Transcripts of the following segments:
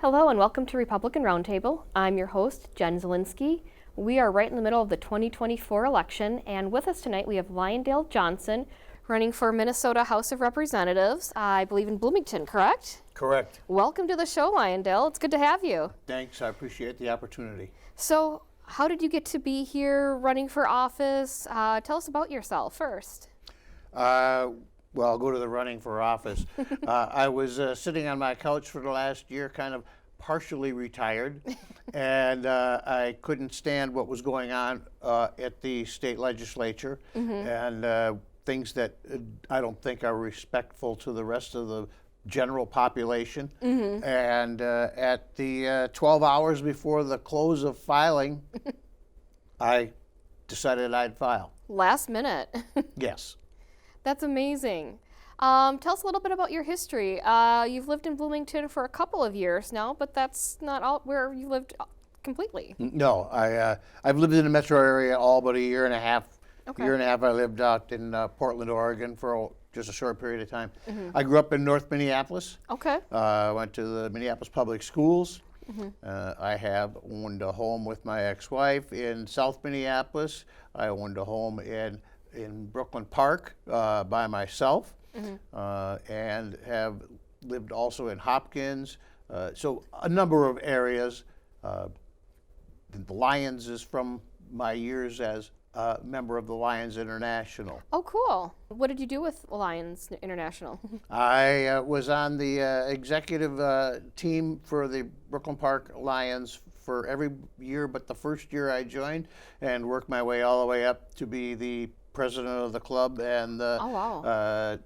Hello and welcome to Republican Roundtable. I'm your host, Jen Zielinski. We are right in the middle of the 2024 election, and with us tonight we have Lyondale Johnson running for Minnesota House of Representatives, I believe in Bloomington, correct? Correct. Welcome to the show, Lyondale. It's good to have you. Thanks, I appreciate the opportunity. So, how did you get to be here running for office? Tell us about yourself first. Well, I'll go to the running for office. I was sitting on my couch for the last year, kind of partially retired, and I couldn't stand what was going on at the state legislature, and things that I don't think are respectful to the rest of the general population. And at the 12 hours before the close of filing, I decided I'd file. Last minute. Yes. That's amazing. Tell us a little bit about your history. You've lived in Bloomington for a couple of years now, but that's not all where you lived completely. No, I've lived in the metro area all but a year and a half. Okay. Year and a half I lived out in Portland, Oregon for just a short period of time. I grew up in North Minneapolis. Okay. I went to the Minneapolis Public Schools. I have owned a home with my ex-wife in South Minneapolis. I owned a home in Brooklyn Park by myself, and have lived also in Hopkins. So a number of areas. The Lions is from my years as a member of the Lions International. Oh, cool. What did you do with Lions International? I was on the executive team for the Brooklyn Park Lions for every year but the first year I joined, and worked my way all the way up to be the president of the club and the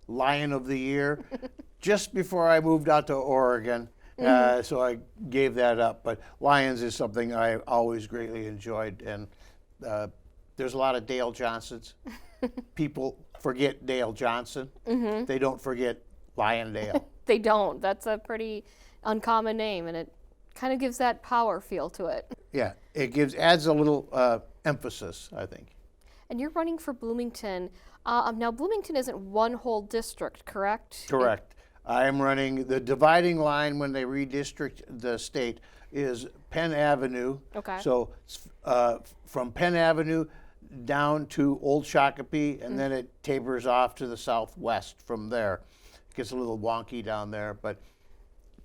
Lion of the Year just before I moved out to Oregon. So I gave that up. But Lions is something I always greatly enjoyed. And there's a lot of Dale Johnsons. People forget Dale Johnson. They don't forget Lyondale. They don't. That's a pretty uncommon name, and it kind of gives that power feel to it. Yeah, it adds a little emphasis, I think. And you're running for Bloomington. Now, Bloomington isn't one whole district, correct? Correct. I am running, the dividing line when they redistrict the state is Penn Avenue. Okay. So from Penn Avenue down to Old Shakopee, and then it tapers off to the southwest from there. It gets a little wonky down there, but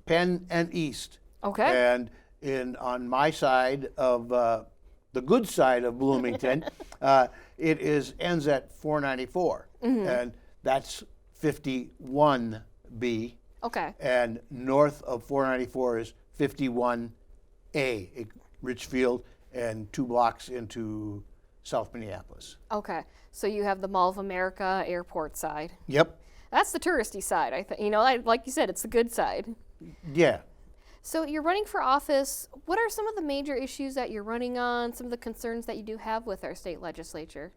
Penn and east. Okay. And on my side of the good side of Bloomington, it ends at 494, and that's 51B. Okay. And north of 494 is 51A, Richfield, and 2 blocks into South Minneapolis. Okay. So you have the Mall of America airport side. Yep. That's the touristy side, I think. You know, like you said, it's the good side. Yeah. So you're running for office. What are some of the major issues that you're running on, some of the concerns that you do have with our state legislature?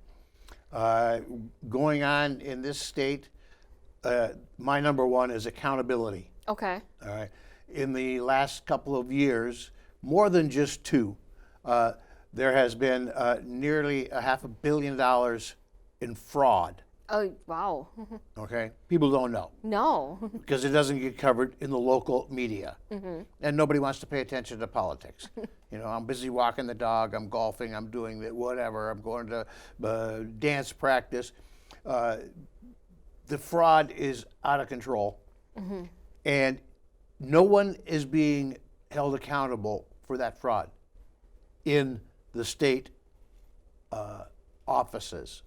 Going on in this state, my number one is accountability. Okay. All right. In the last couple of years, more than just 2, there has been nearly $500 million in fraud. Oh, wow. Okay, people don't know No. because it doesn't get covered in the local media, and nobody wants to pay attention to politics. You know, I'm busy walking the dog, I'm golfing, I'm doing whatever, I'm going to dance practice. The fraud is out of control, and no one is being held accountable for that fraud in the state offices.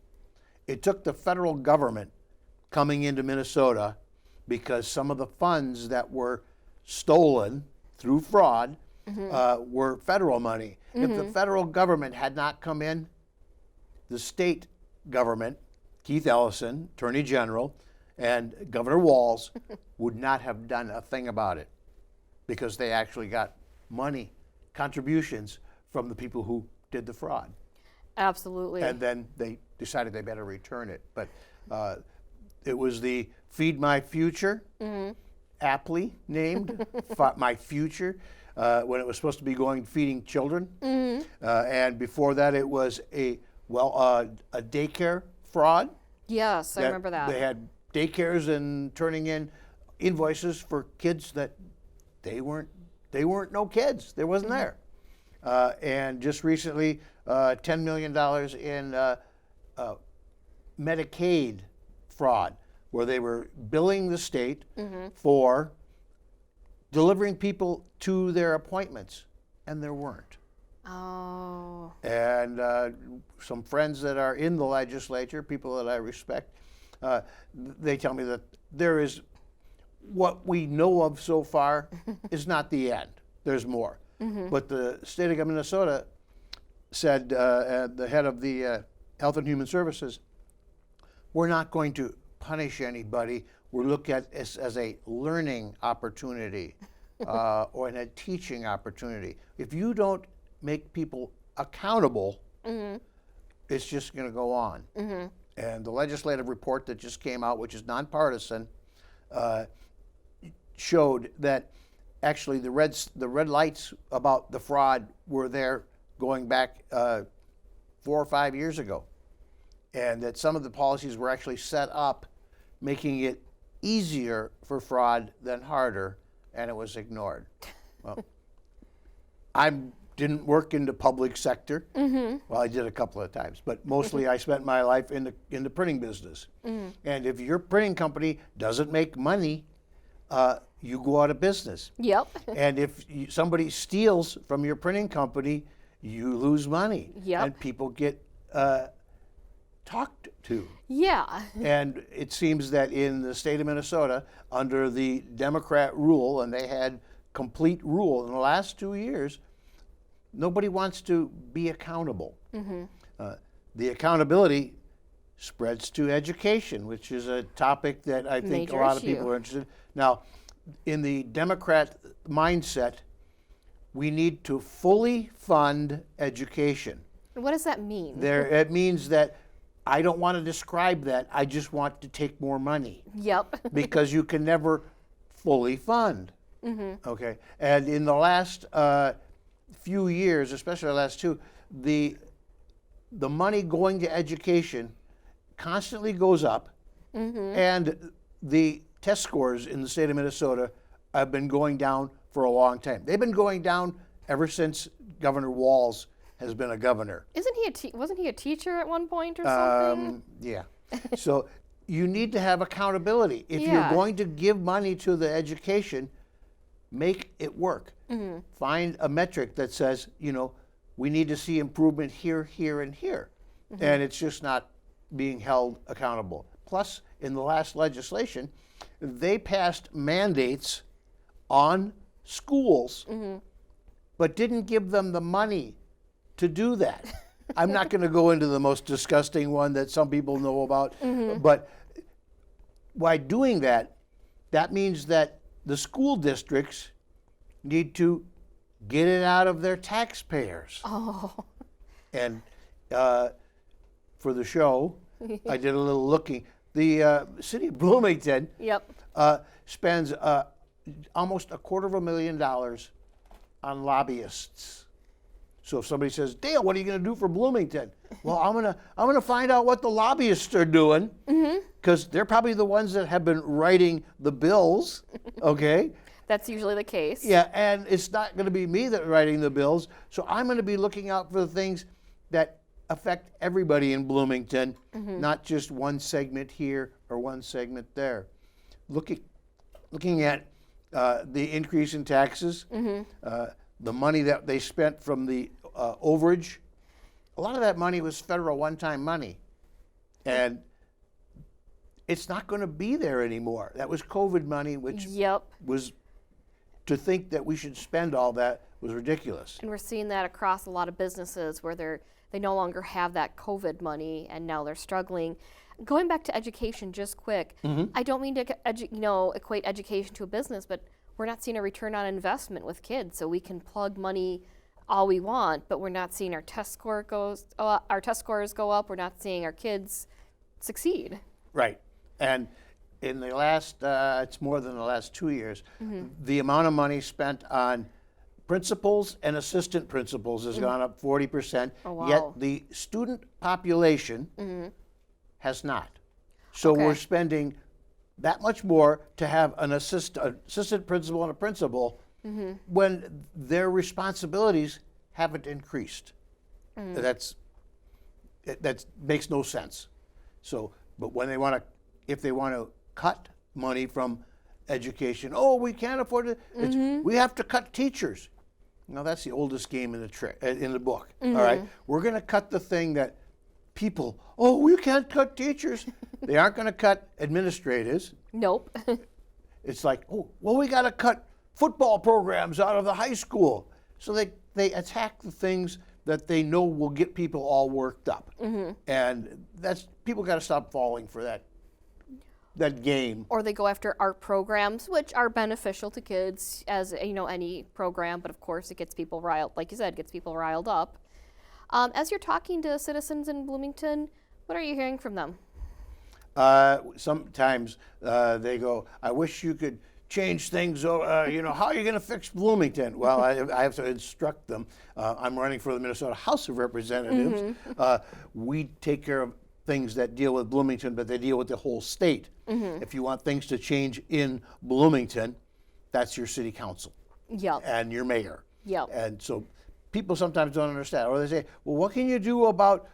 It took the federal government coming into Minnesota because some of the funds that were stolen through fraud were federal money. If the federal government had not come in, the state government, Keith Ellison, Attorney General, and Governor Walz would not have done a thing about it because they actually got money, contributions from the people who did the fraud. Absolutely. And then they decided they better return it. But it was the Feed My Future, aptly named, My Future, when it was supposed to be going feeding children. And before that, it was a daycare fraud. Yes, I remember that. They had daycares and turning in invoices for kids that they weren't no kids. There wasn't there. And just recently, $10 million in Medicaid fraud, where they were billing the state for delivering people to their appointments, and there weren't. Oh. And some friends that are in the legislature, people that I respect, they tell me that there is, what we know of so far is not the end. There's more. But the state of Minnesota said, the head of the Health and Human Services, we're not going to punish anybody. We're looking at it as a learning opportunity or a teaching opportunity. If you don't make people accountable, it's just going to go on. And the legislative report that just came out, which is nonpartisan, showed that actually the red lights about the fraud were there going back 4 or 5 years ago, and that some of the policies were actually set up making it easier for fraud than harder, and it was ignored. Well, I didn't work in the public sector. Well, I did a couple of times, but mostly I spent my life in the printing business. And if your printing company doesn't make money, you go out of business. Yep. And if somebody steals from your printing company, you lose money. Yep. And people get talked to. Yeah. And it seems that in the state of Minnesota, under the Democrat rule, and they had complete rule in the last 2 years, nobody wants to be accountable. The accountability spreads to education, which is a topic that I think Major a lot of issue. people are interested in. Now, in the Democrat mindset, we need to fully fund education. What does that mean? It means that I don't want to describe that. I just want to take more money. Yep. Because you can never fully fund. Okay. And in the last few years, especially the last two, the money going to education constantly goes up, and the test scores in the state of Minnesota have been going down for a long time. They've been going down ever since Governor Walz has been a governor. Wasn't he a teacher at one point or something? Yeah. So you need to have accountability. If you're Yeah. going to give money to the education, make it work. Find a metric that says, we need to see improvement here, here, and here. And it's just not being held accountable. Plus, in the last legislation, they passed mandates on schools, but didn't give them the money to do that. I'm not going to go into the most disgusting one that some people know about, but by doing that, that means that the school districts need to get it out of their taxpayers. Oh. And for the show, I did a little looking. The city of Bloomington Yep. spends almost $250,000 on lobbyists. So if somebody says, Dale, what are you going to do for Bloomington? Well, I'm gonna find out what the lobbyists are doing, because they're probably the ones that have been writing the bills. Okay. That's usually the case. Yeah, and it's not going to be me that's writing the bills. So I'm going to be looking out for the things that affect everybody in Bloomington, not just one segment here or one segment there. Looking at the increase in taxes, the money that they spent from the overage, a lot of that money was federal one-time money. And it's not going to be there anymore. That was COVID money, which Yep. was, to think that we should spend all that was ridiculous. And we're seeing that across a lot of businesses where they no longer have that COVID money and now they're struggling. Going back to education just quick, I don't mean to equate education to a business, but we're not seeing a return on investment with kids. So we can plug money all we want, but we're not seeing our test scores go up. We're not seeing our kids succeed. Right. And in the last, it's more than the last 2 years, the amount of money spent on principals and assistant principals has gone up 40%, Oh, wow. yet the student population has not. So Okay. we're spending that much more to have an assistant principal and a principal, when their responsibilities haven't increased. That makes no sense. So, but when they want to, if they want to cut money from education, oh, we can't afford it. We have to cut teachers. Now that's the oldest game in the book. All right, we're going to cut the thing that people. Oh, we can't cut teachers. They aren't going to cut administrators. Nope. It's like, oh, well, we got to cut football programs out of the high school. So they attack the things that they know will get people all worked up, and that's people got to stop falling for that game. Or they go after art programs, which are beneficial to kids, as any program. But of course, it gets people riled, like you said, gets people riled up. As you're talking to citizens in Bloomington, what are you hearing from them? Sometimes they go, I wish you could change things. How are you going to fix Bloomington? Well, I have to instruct them. I'm running for the Minnesota House of Representatives. We take care of things that deal with Bloomington, but they deal with the whole state. If you want things to change in Bloomington, that's your city council and your mayor. And so people sometimes don't understand, or they say, well, what can you do about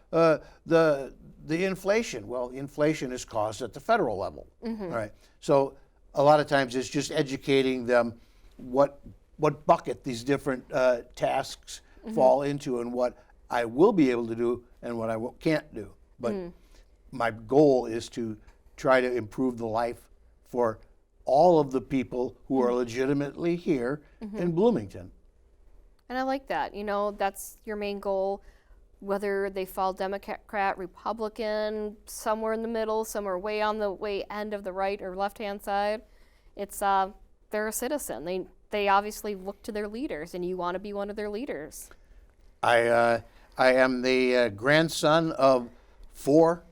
the inflation? Well, inflation is caused at the federal level. All right. So a lot of times it's just educating them what bucket these different tasks fall into, and what I will be able to do and what I can't do. But my goal is to try to improve the life for all of the people who are legitimately here in Bloomington. And I like that. That's your main goal, whether they fall Democrat, Republican, somewhere in the middle, somewhere way on the end of the right or left-hand side. It's they're a citizen. They obviously look to their leaders, and you want to be one of their leaders. I am the grandson of 4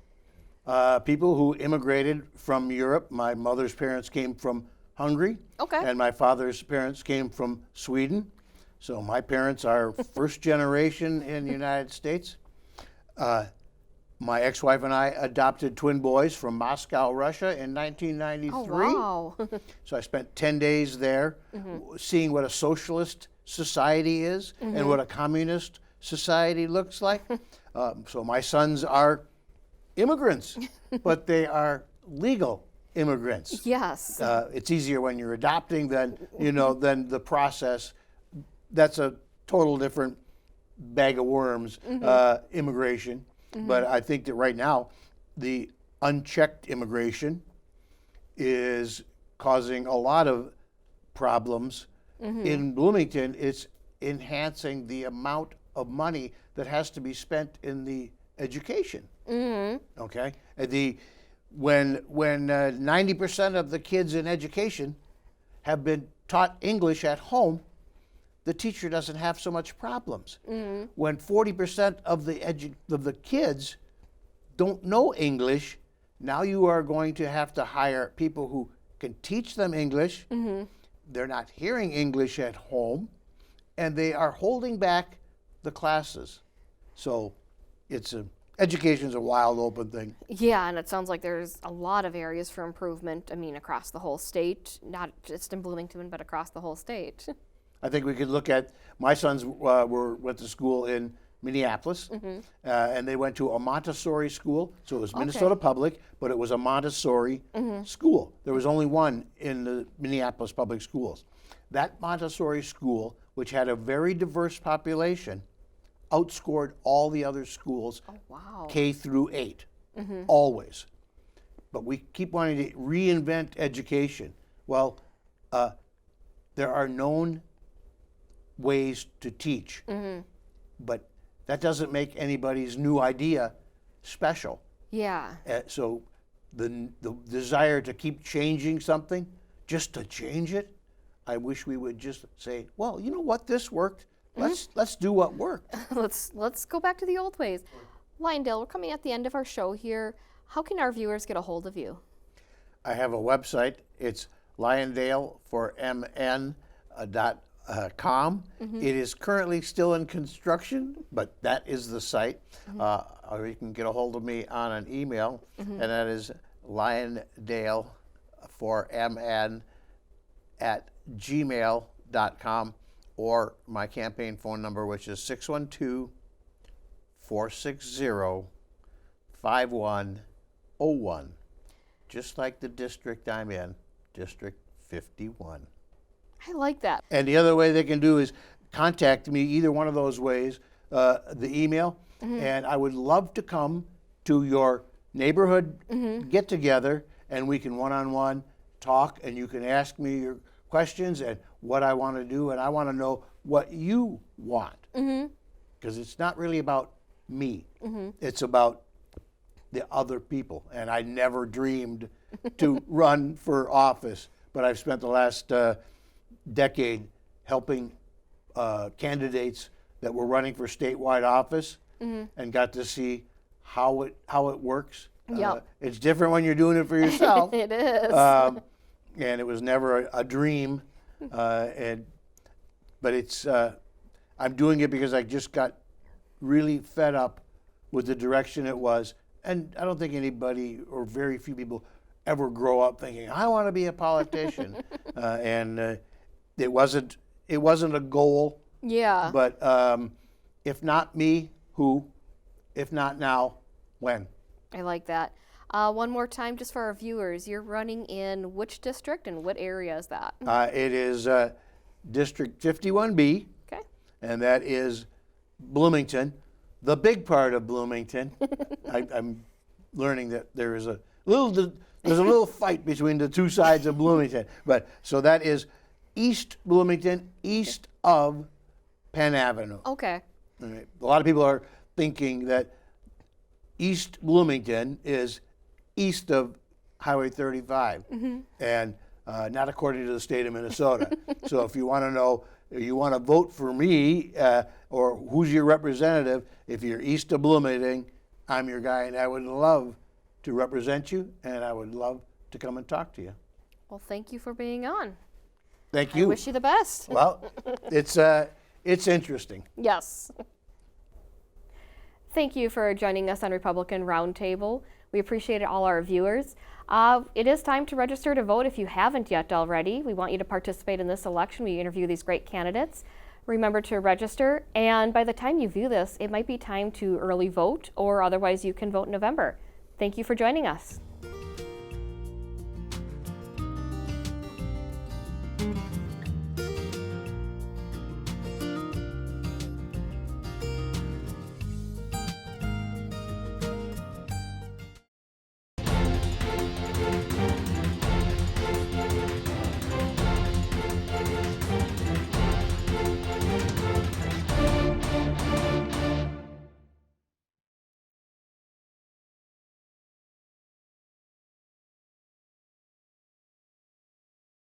people who immigrated from Europe. My mother's parents came from Hungary, and my father's parents came from Sweden. So my parents are first generation in the United States. My ex-wife and I adopted twin boys from Moscow, Russia in 1993. Oh, wow. So I spent 10 days there seeing what a socialist society is and what a communist society looks like. So my sons are immigrants, but they are legal immigrants. Yes. It's easier when you're adopting than the process. That's a total different bag of worms, immigration. But I think that right now, the unchecked immigration is causing a lot of problems. In Bloomington, it's enhancing the amount of money that has to be spent in the education. Okay? When 90% of the kids in education have been taught English at home, the teacher doesn't have so much problems. When 40% of the kids don't know English, now you are going to have to hire people who can teach them English. They're not hearing English at home, and they are holding back the classes. So education's a wild open thing. Yeah, and it sounds like there's a lot of areas for improvement, across the whole state, not just in Bloomington, but across the whole state. I think we could look at, my sons went to school in Minneapolis, and they went to a Montessori school. So it was Minnesota Public, but it was a Montessori school. There was only one in the Minneapolis public schools. That Montessori school, which had a very diverse population, outscored all the other schools, K through 8, always. But we keep wanting to reinvent education. Well, there are known ways to teach, but that doesn't make anybody's new idea special. Yeah. So the desire to keep changing something, just to change it, I wish we would just say, well, you know what, this worked. Let's do what worked. Let's go back to the old ways. Lyondale, we're coming at the end of our show here. How can our viewers get a hold of you? I have a website. It's lyondaleformn.com. It is currently still in construction, but that is the site. Or you can get a hold of me on an email, and that is lyondaleformn@gmail.com. bloomington.com, or my campaign phone number, which is 612-460-5101, just like the district I'm in, District 51. I like that. And the other way they can do is contact me either one of those ways, the email, and I would love to come to your neighborhood get together, and we can one-on-one talk, and you can ask me your questions and what I want to do, and I want to know what you want, because it's not really about me. It's about the other people, and I never dreamed to run for office, but I've spent the last decade helping candidates that were running for statewide office, and got to see how it works. Yep. It's different when you're doing it for yourself. It is. And it was never a dream, but it's I'm doing it because I just got really fed up with the direction it was, and I don't think anybody or very few people ever grow up thinking I want to be a politician, and it wasn't a goal. Yeah. But if not me, who? If not now, when? I like that. One more time, just for our viewers, you're running in which district and what area is that? It is District 51B, Okay. and that is Bloomington, the big part of Bloomington. I'm learning that there's a little fight between the two sides of Bloomington, but so that is East Bloomington, east of Penn Avenue. Okay. All right. A lot of people are thinking that East Bloomington is east of Highway 35, and not according to the state of Minnesota. So if you want to know, you want to vote for me, or who's your representative, if you're east of Bloomington, I'm your guy, and I would love to represent you, and I would love to come and talk to you. Well, thank you for being on. Thank you. I wish you the best. Well, it's interesting. Yes. Thank you for joining us on Republican Roundtable. We appreciate it, all our viewers. It is time to register to vote if you haven't yet already. We want you to participate in this election. We interview these great candidates. Remember to register, and by the time you view this, it might be time to early vote, or otherwise you can vote in November. Thank you for joining us.